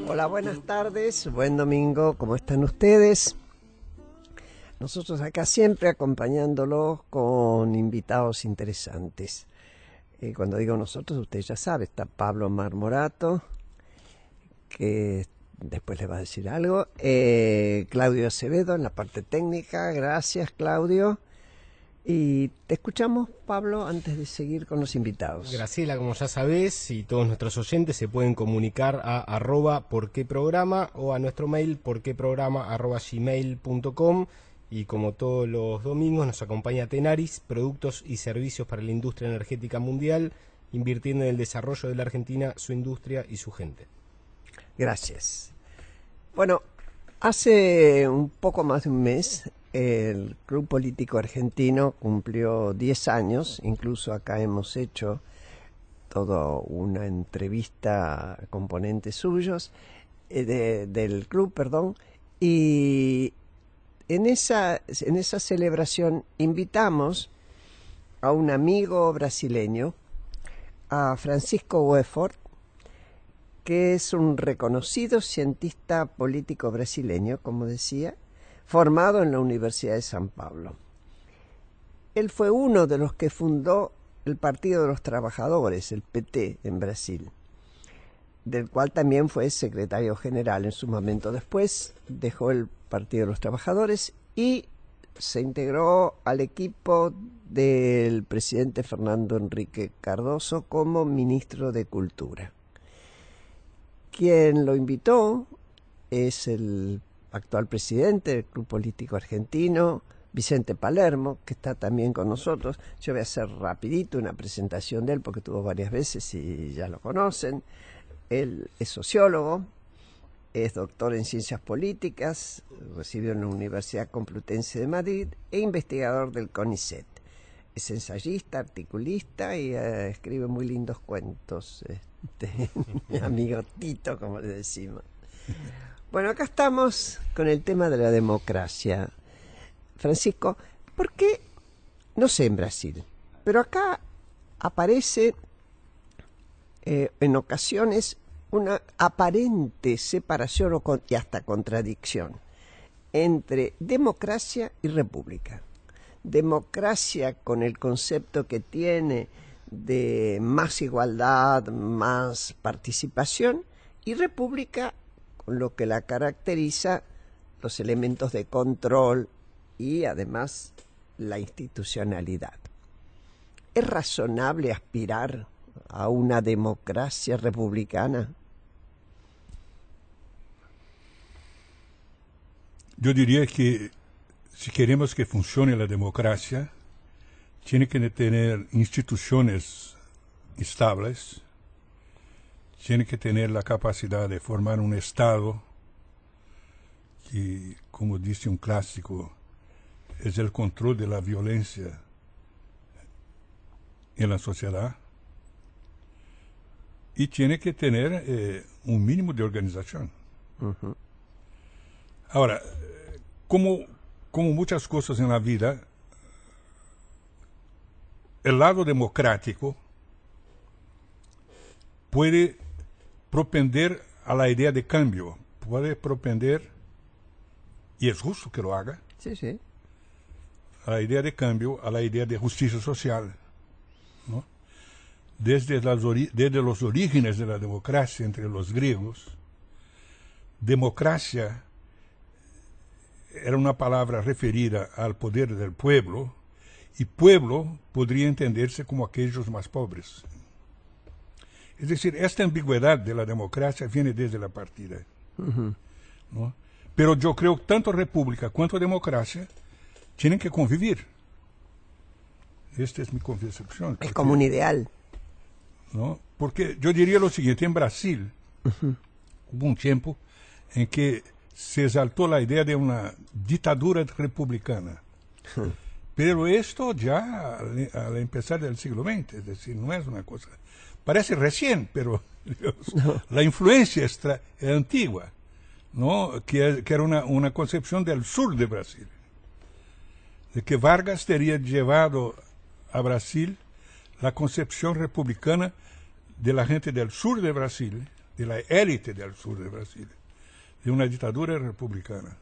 Hola, buenas tardes, buen domingo, ¿cómo están ustedes? Nosotros acá siempre acompañándolos con invitados interesantes. Cuando digo nosotros, usted ya sabe, está Pablo Marmorato, que después le va a decir algo, Claudio Acevedo en la parte técnica, gracias Claudio. Y te escuchamos, Pablo, antes de seguir con los invitados. Graciela, como ya sabés, y todos nuestros oyentes se pueden comunicar a @porqueprograma o a nuestro mail porqueprograma@gmail.com. Y como todos los domingos nos acompaña Tenaris, productos y servicios para la industria energética mundial, invirtiendo en el desarrollo de la Argentina, su industria y su gente. Gracias. Bueno, hace un poco más de un mes el Club Político Argentino cumplió 10 años, incluso acá hemos hecho toda una entrevista a componentes suyos del club, y en esa celebración invitamos a un amigo brasileño, a Francisco Wefort, que es un reconocido cientista político brasileño, como decía, formado en la Universidad de San Pablo. Él fue uno de los que fundó el Partido de los Trabajadores, el PT, en Brasil, del cual también fue secretario general en su momento. Después dejó el Partido de los Trabajadores y se integró al equipo del presidente Fernando Henrique Cardoso como ministro de Cultura. Quien lo invitó es el actual presidente del Club Político Argentino, Vicente Palermo, que está también con nosotros. Yo voy a hacer rapidito una presentación de él porque tuvo varias veces y ya lo conocen. Él es sociólogo, es doctor en ciencias políticas, recibió en la Universidad Complutense de Madrid e investigador del CONICET. Es ensayista, articulista y escribe muy lindos cuentos. Mi amigo Tito, como le decimos. Bueno, acá estamos con el tema de la democracia. Francisco, ¿por qué? No sé en Brasil, pero acá aparece en ocasiones una aparente separación y hasta contradicción entre democracia y república. Democracia con el concepto que tiene de más igualdad, más participación, y república con lo que la caracteriza, los elementos de control y además la institucionalidad. ¿Es razonable aspirar a una democracia republicana? Yo diría que si queremos que funcione la democracia, tiene que tener instituciones estables, tiene que tener la capacidad de formar un Estado que, como dice un clásico, es el control de la violencia en la sociedad, y tiene que tener un mínimo de organización. Uh-huh. Ahora, como muchas cosas en la vida, el lado democrático puede propender a la idea de cambio, puede propender, y es justo que lo haga, sí, a la idea de cambio, a la idea de justicia social, ¿no? Desde los orígenes de la democracia entre los griegos, democracia era una palabra referida al poder del pueblo, y pueblo podría entenderse como aquellos más pobres. Es decir, esta ambigüedad de la democracia viene desde la partida. Uh-huh. ¿No? Pero yo creo que tanto república cuanto democracia tienen que convivir. Esta es mi concepción. Es como un ideal. ¿No? Porque yo diría lo siguiente, en Brasil hubo un tiempo en que se exaltó la idea de una dictadura republicana. Pero esto ya al empezar del siglo XX, es decir, no es una cosa... Parece recién, pero la influencia es antigua, ¿no? Que era una concepción del sur de Brasil, de que Vargas teria llevado a Brasil la concepción republicana de la gente del sur de Brasil, de la élite del sur de Brasil, de una dictadura republicana.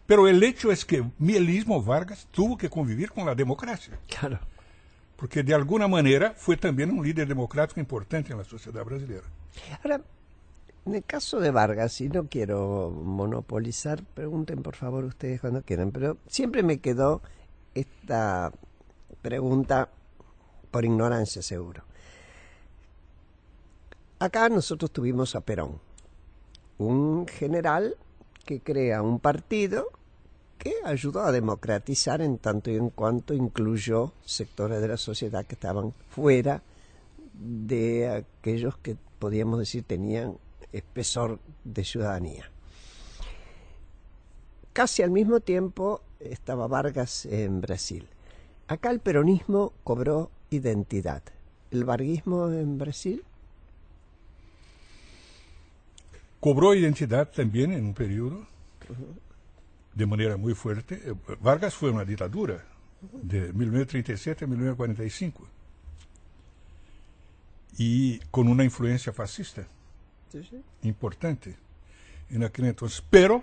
Pero el hecho es que mismo Vargas tuvo que convivir con la democracia. Claro. Porque de alguna manera fue también un líder democrático importante en la sociedad brasileña. Ahora, en el caso de Vargas, y no quiero monopolizar, pregunten por favor ustedes cuando quieran, pero siempre me quedó esta pregunta por ignorancia seguro. Acá nosotros tuvimos a Perón, un general que crea un partido que ayudó a democratizar en tanto y en cuanto incluyó sectores de la sociedad que estaban fuera de aquellos que podíamos decir tenían espesor de ciudadanía. Casi al mismo tiempo estaba Vargas en Brasil. Acá el peronismo cobró identidad. ¿El varguismo en Brasil? Cobró identidad también en un periodo, de manera muy fuerte. Vargas fue una dictadura de 1937 a 1945 y con una influencia fascista importante en aquel entonces. Pero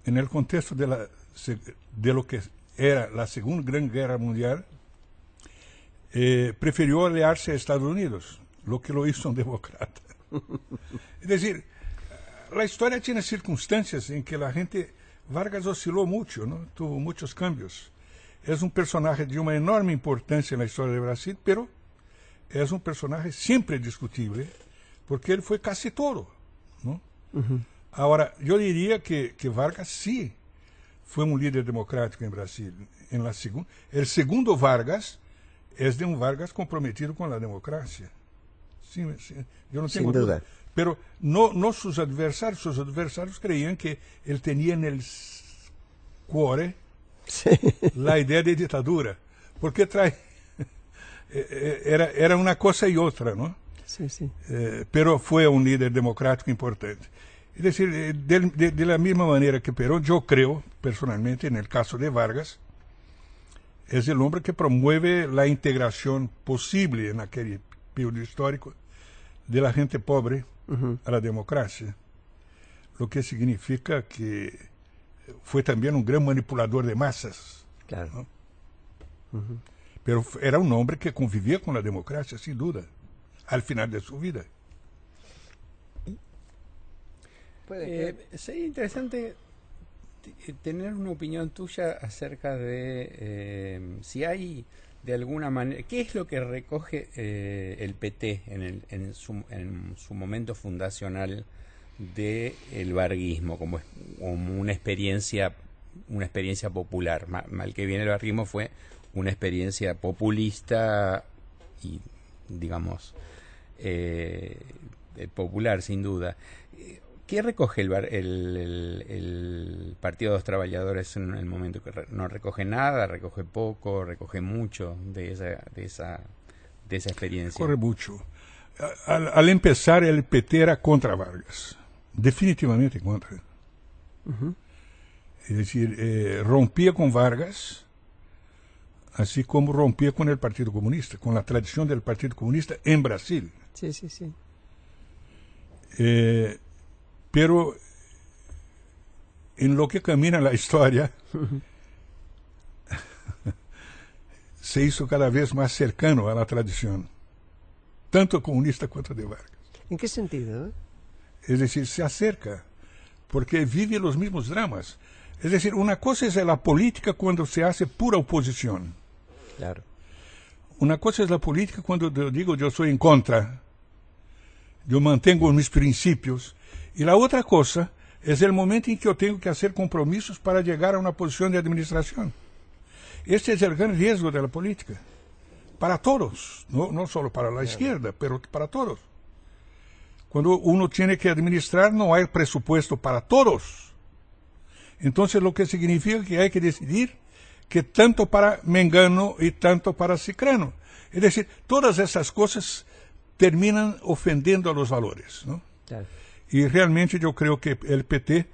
en el contexto de lo que era la Segunda Gran Guerra Mundial, prefirió aliarse a Estados Unidos, lo que lo hizo un demócrata. Es decir, la historia tiene circunstancias en que la gente... Vargas osciló mucho, ¿no? Tuvo muchos cambios. Es un personaje de una enorme importancia en la historia de Brasil, pero es un personaje siempre discutible, porque él fue casi todo, ¿no? Ahora, yo diría que Vargas sí fue un líder democrático en Brasil. El segundo Vargas es de un Vargas comprometido con la democracia. Sí, yo no tengo duda. Pero no sus adversarios creían que él tenía en el cuore la idea de dictadura, porque era una cosa y otra, ¿no? Sí, sí. Pero fue un líder democrático importante. Es decir, de la misma manera que Perón, yo creo personalmente, en el caso de Vargas, es el hombre que promueve la integración posible en aquel periodo histórico de la gente pobre a la democracia, lo que significa que fue también un gran manipulador de masas. Claro. ¿No? Pero era un hombre que convivía con la democracia, sin duda, al final de su vida. Sería interesante tener una opinión tuya acerca de si hay de alguna manera, ¿qué es lo que recoge el PT en su momento fundacional del varguismo como una experiencia popular? Mal que bien el varguismo fue una experiencia populista y, digamos, popular, sin duda. ¿Qué recoge el Partido de los Trabajadores en el momento? Que no recoge nada, recoge poco, recoge mucho de esa experiencia. Recoge mucho. Al empezar, el PT era contra Vargas, definitivamente contra. Es decir, rompía con Vargas, así como rompía con el Partido Comunista, con la tradición del Partido Comunista en Brasil. Sí, sí, sí. Pero en lo que camina la historia, se hizo cada vez más cercano a la tradición, tanto comunista cuanto de Vargas. ¿En qué sentido? Es decir, se acerca, porque vive los mismos dramas. Es decir, una cosa es la política cuando se hace pura oposición. Claro. Una cosa es la política cuando yo digo yo soy en contra, yo mantengo mis principios. Y la otra cosa es el momento en que yo tengo que hacer compromisos para llegar a una posición de administración. Este es el gran riesgo de la política, para todos, no solo para la izquierda, pero para todos. Cuando uno tiene que administrar, no hay presupuesto para todos. Entonces, lo que significa que hay que decidir que tanto para Mengano y tanto para Cicrano. Es decir, todas esas cosas terminan ofendiendo a los valores, ¿no? Claro. Y realmente yo creo que el PT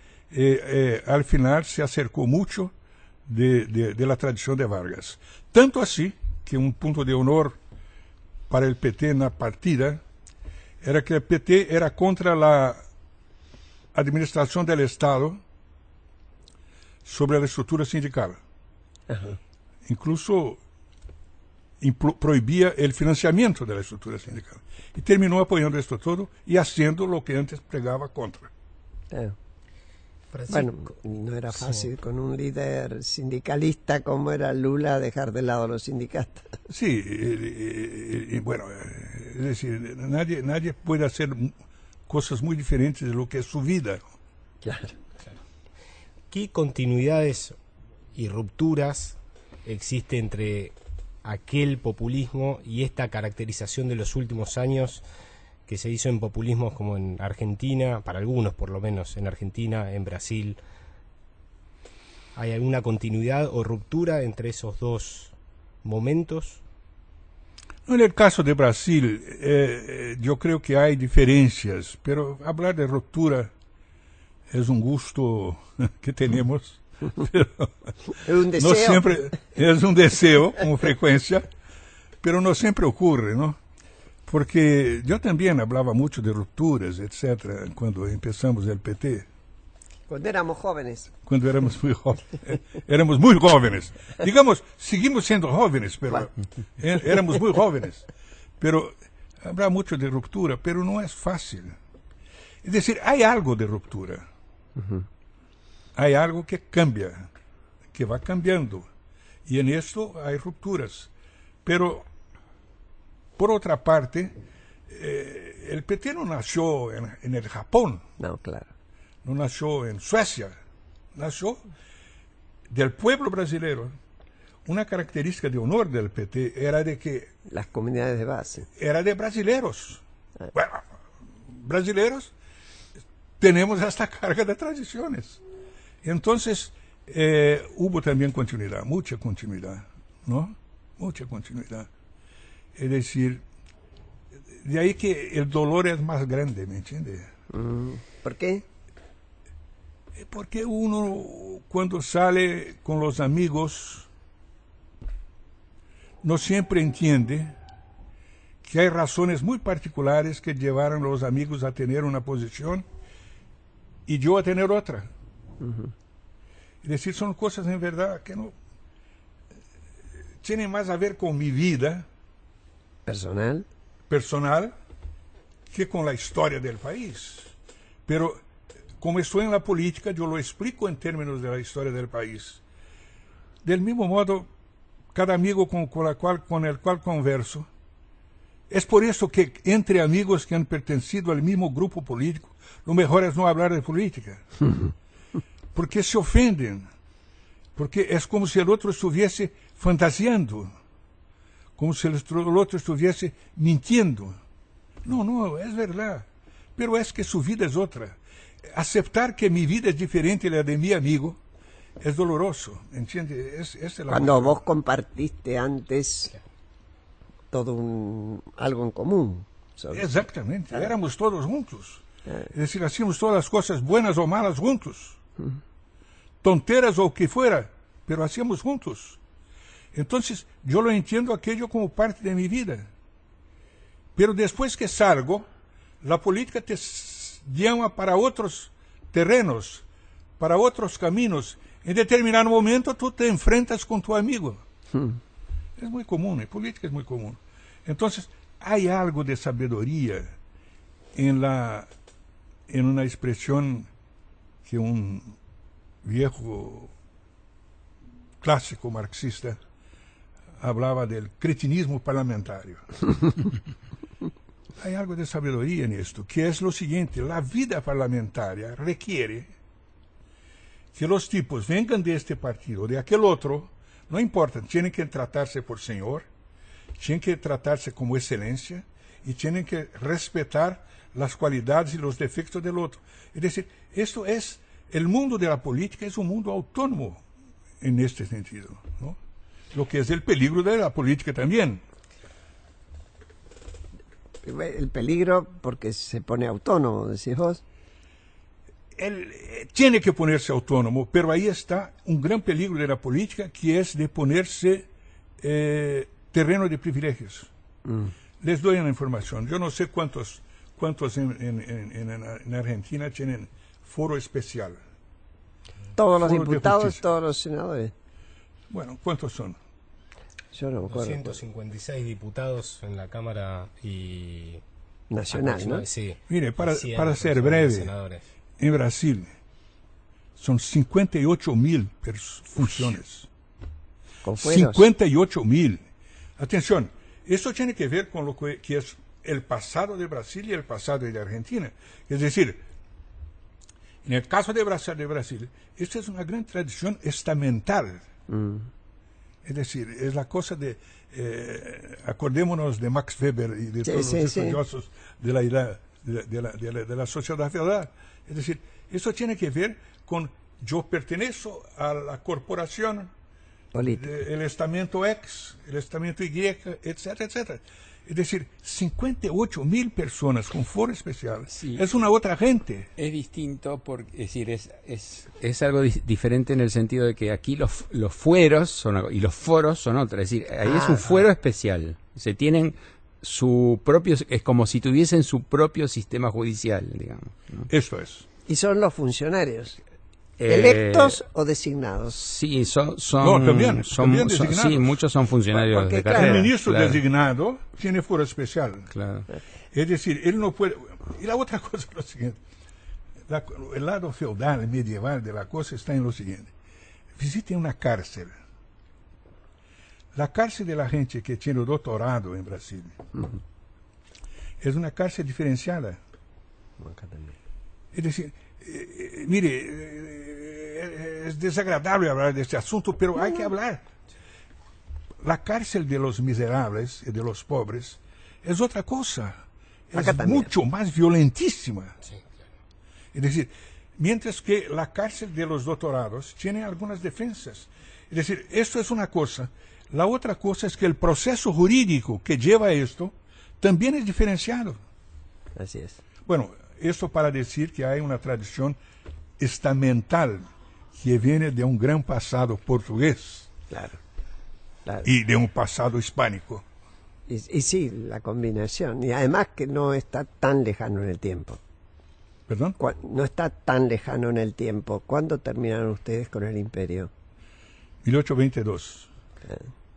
al final se acercó mucho de la tradición de Vargas. Tanto así que un punto de honor para el PT en la partida era que el PT era contra la administración del Estado sobre la estructura sindical. Ajá. Incluso prohibía el financiamiento de la estructura sindical. Y terminó apoyando esto todo y haciendo lo que antes pregaba contra. Claro. Francisco, Bueno, no era fácil sí. con un líder sindicalista como era Lula dejar de lado a los sindicatos. Sí, bueno, es decir, nadie puede hacer cosas muy diferentes de lo que es su vida. Claro. ¿Qué continuidades y rupturas existe entre aquel populismo y esta caracterización de los últimos años que se hizo en populismos como en Argentina, para algunos por lo menos, en Argentina, en Brasil? ¿Hay alguna continuidad o ruptura entre esos dos momentos? No, en el caso de Brasil, yo creo que hay diferencias, pero hablar de ruptura es un gusto que tenemos. Pero Es un deseo. no siempre es un deseo con frecuencia, pero no siempre ocurre, ¿no? Porque yo también hablaba mucho de rupturas, etcétera, cuando empezamos el PT, Cuando éramos jóvenes. cuando éramos muy jóvenes. Éramos muy jóvenes. Digamos, seguimos siendo jóvenes, pero éramos muy jóvenes. Pero habrá mucho de ruptura, pero no es fácil. Es decir, hay algo de ruptura. Hay algo que cambia, que va cambiando. Y en esto hay rupturas. Pero, por otra parte, el PT no nació en el Japón, No, claro. no nació en Suecia, nació del pueblo brasileño. Una característica de honor del PT era de que Las comunidades de base. era de brasileros. Bueno, brasileros tenemos esta carga de tradiciones. Entonces, hubo también continuidad, mucha continuidad, ¿no? Mucha continuidad. Es decir, de ahí que el dolor es más grande, ¿me entiendes? ¿Por qué? Porque uno, cuando sale con los amigos, no siempre entiende que hay razones muy particulares que llevaron a los amigos a tener una posición y yo a tener otra. Es decir, son cosas en verdad que no tienen más a ver con mi vida Personal. personal que con la historia del país. Pero como estoy en la política, yo lo explico en términos de la historia del país. Del mismo modo, cada amigo con el cual converso, es por eso que entre amigos que han pertenecido al mismo grupo político, lo mejor es no hablar de política. Porque se ofenden. Porque es como si el otro estuviese fantaseando. Como si el otro estuviese mintiendo. No, es verdad. Pero es que su vida es otra. Aceptar que mi vida es diferente de la de mi amigo es doloroso, ¿entiendes? Cuando vos compartiste antes algo en común. Exactamente, éramos todos juntos. Es decir, hacíamos todas las cosas buenas o malas juntos. Tonteras o que fuera, pero hacíamos juntos. Entonces, yo lo entiendo aquello como parte de mi vida. Pero después que salgo, la política te llama para otros terrenos, para otros caminos. En determinado momento tú te enfrentas con tu amigo. Es muy común, en política es muy común. Entonces, hay algo de sabiduría en una expresión que un viejo clásico marxista hablaba del cretinismo parlamentario. Hay algo de sabiduría en esto, que es lo siguiente: la vida parlamentaria requiere que los tipos vengan de este partido, de aquel otro, no importa, tienen que tratarse por señor, tienen que tratarse como excelencia y tienen que respetar las cualidades y los defectos del otro. Es decir, esto es, el mundo de la política es un mundo autónomo en este sentido, ¿no? Lo que es el peligro de la política también. El peligro porque se pone autónomo, decís vos. Él tiene que ponerse autónomo, pero ahí está un gran peligro de la política, que es de ponerse terreno de privilegios. Les doy una información. Yo no sé cuántos cuántos en Argentina tienen foro especial. Todos los Foro de diputados, justicia. todos los senadores. Bueno, ¿cuántos son? Yo no me acuerdo. 256 diputados en la Cámara y... Nacional, ¿no? Sí. Mire, para 100 ser aproximadamente breve, senadores. en Brasil son 58.000 funciones. Con fueros. 58.000. Atención, esto tiene que ver con lo que es el pasado de Brasil y el pasado de Argentina. Es decir, en el caso de Brasil, esta es una gran tradición estamental. Es decir, es la cosa de, acordémonos de Max Weber y de todos los estudiosos de la edad, de la sociedad feudal. Es decir, esto tiene que ver con yo pertenezco a la corporación, el estamento X, el estamento Y, etcétera, etcétera. Es decir, 58.000 personas con foro especial. Sí. Es una otra gente. Es distinto, porque, es decir, es algo diferente en el sentido de que aquí los fueros son y los foros son otros. Es decir, ahí es un fuero especial. Se tienen su propio, es como si tuviesen su propio sistema judicial, digamos, ¿no? Eso es. Y son los funcionarios. ¿Electos o designados? Sí, No, también designados. sí, muchos son funcionarios Porque, de claro, El carrera. ministro claro, designado tiene foro especial. claro. Es decir, él no puede... Y la otra cosa es lo siguiente. El lado feudal, medieval de la cosa está en lo siguiente. Visiten una cárcel. La cárcel de la gente que tiene doctorado en Brasil es una cárcel diferenciada. Es decir, mire, es desagradable hablar de este asunto, pero hay que hablar. La cárcel de los miserables y de los pobres es otra cosa. Acá Es también. mucho más violentísima. Sí, claro. Es decir, mientras que la cárcel de los doctorados tiene algunas defensas. Es decir, esto es una cosa. La otra cosa es que el proceso jurídico que lleva a esto también es diferenciado. Así es. Bueno, esto para decir que hay una tradición estamental que viene de un gran pasado portugués Claro. Claro. y de un pasado hispánico. Y sí, la combinación. Y además que no está tan lejano en el tiempo. ¿Perdón? No está tan lejano en el tiempo. ¿Cuándo terminaron ustedes con el imperio? 1822.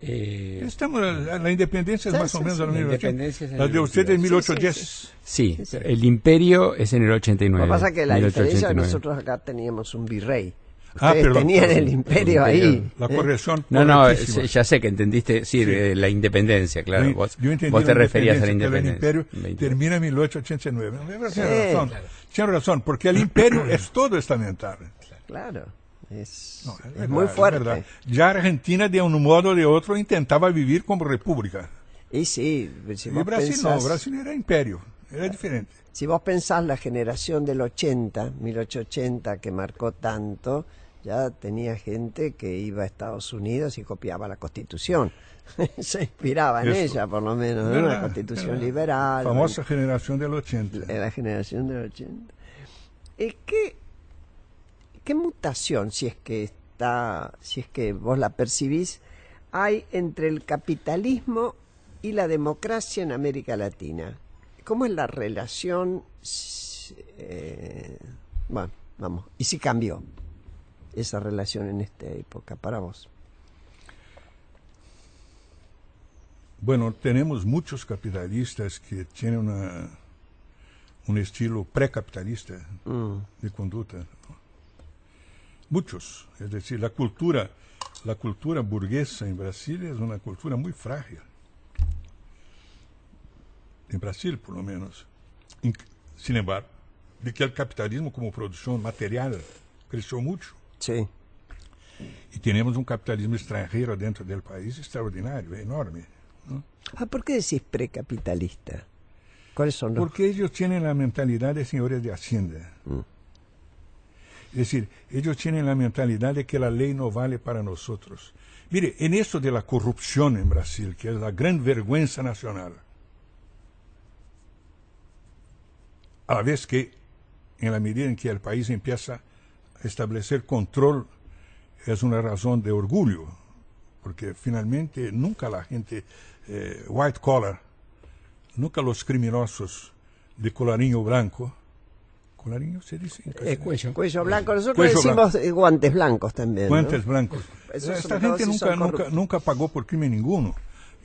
Estamos, la independencia es Sí, más o sí, menos sí. a la La 1800. independencia es en La el de ustedes en 22. 1810. Sí, Sí. el imperio es en el 89. Lo que pasa es que la diferencia 1889. nosotros acá teníamos un virrey. Ah, Ustedes perdón, tenían perdón. el imperio ahí. La corrección. No, no, correctísima. ya sé que entendiste, sí, de la independencia, claro. Vos, Yo entendí vos te la referías a la independencia, que el independencia. imperio termina en 1889. Tiene Sí. razón, Claro. tiene razón, porque el imperio es todo estamental. Claro. Es, No, es verdad, muy fuerte. verdad. Ya Argentina, de un modo o de otro, intentaba vivir como república. Y sí, si Y vos, Brasil pensás, no, Brasil era imperio, era diferente. si vos pensás la generación del 80, 1880, que marcó tanto, ya tenía gente que iba a Estados Unidos y copiaba la Constitución. Se inspiraba en Eso. ella, por lo menos, ¿no? ¿Verdad? La Constitución ¿Verdad? liberal. Famosa generación del 80. La generación del 80. ¿Qué mutación, si es que vos la percibís, hay entre el capitalismo y la democracia en América Latina? ¿Cómo es la relación? Bueno, vamos, ¿y si cambió esa relación en esta época para vos? Bueno, tenemos muchos capitalistas que tienen un estilo precapitalista de conducta, ¿no? Muchos. Es decir, la cultura burguesa en Brasil es una cultura muy frágil. En Brasil, por lo menos. Sin embargo, de que el capitalismo como producción material creció mucho. Sí. Y tenemos un capitalismo extranjero dentro del país extraordinario, enorme, ¿no? ¿Por qué decís precapitalista? ¿Cuáles son los...? Porque ellos tienen la mentalidad de señores de Hacienda. Es decir, ellos tienen la mentalidad de que la ley no vale para nosotros. Mire, en esto de la corrupción en Brasil, que es la gran vergüenza nacional, a la vez que, en la medida en que el país empieza a establecer control, es una razón de orgullo, porque finalmente nunca la gente white collar, nunca los criminosos de colarinho blanco. ¿Colarinho se dice? Cuello. Cuello blanco. Nosotros Cuello decimos guantes blancos también. Guantes ¿no? blancos. Esos Esta soldados gente sí son corruptos. nunca pagou por crime nenhum.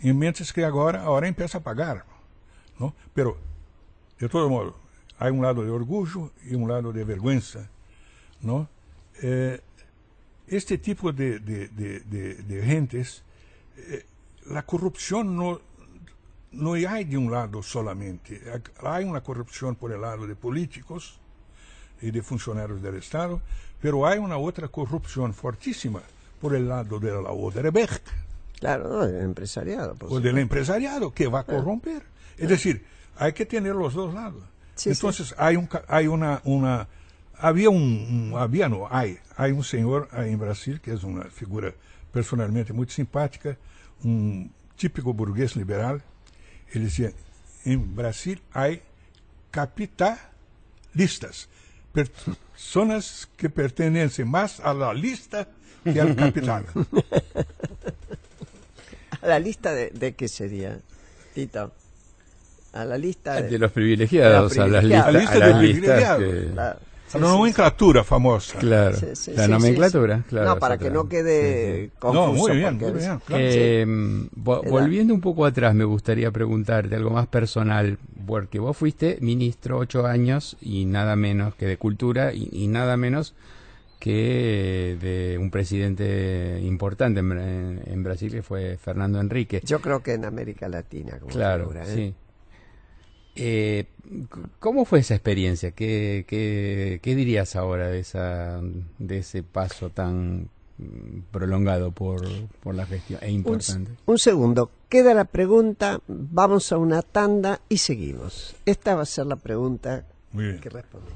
E mientras que agora empieza a pagar. ¿No? Pero, de todo modo, hay un lado de orgullo y un lado de vergüenza. ¿No? Este tipo de gentes, la corrupción no hay de un lado solamente. Hay una corrupción por el lado de políticos y de funcionarios del Estado, pero hay una otra corrupción fortísima por el lado de la Odebrecht Claro, no, del empresariado. Por o supuesto. del empresariado que va a corromper. Es decir, hay que tener los dos lados. Sí, Entonces sí. hay un señor en Brasil que es una figura personalmente muy simpática, un típico burgués liberal. Él decía, en Brasil hay capitalistas, personas que pertenecen más a la lista que al capital. ¿A la lista de qué sería, Tito? A la lista De los privilegiados, a las privilegiados. listas, A la lista de listas privilegiados. Claro. Sí, La sí, nomenclatura famosa. Claro, sí, sí, la sí, nomenclatura, sí, sí. claro. No, para que no quede Sí, confuso. No, muy bien, porque muy es- bien. Claro. Volviendo un poco atrás, me gustaría preguntarte algo más personal, porque vos fuiste ministro 8 años y nada menos que de Cultura y nada menos que de un presidente importante en Brasil, que fue Fernando Henrique. Yo creo que en América Latina, como Claro, figura, ¿eh? sí. ¿Cómo fue esa experiencia? ¿Qué dirías ahora de ese paso tan prolongado por la gestión e importante? Un segundo, queda la pregunta, vamos a una tanda y seguimos. Esta va a ser la pregunta Muy bien. que responde.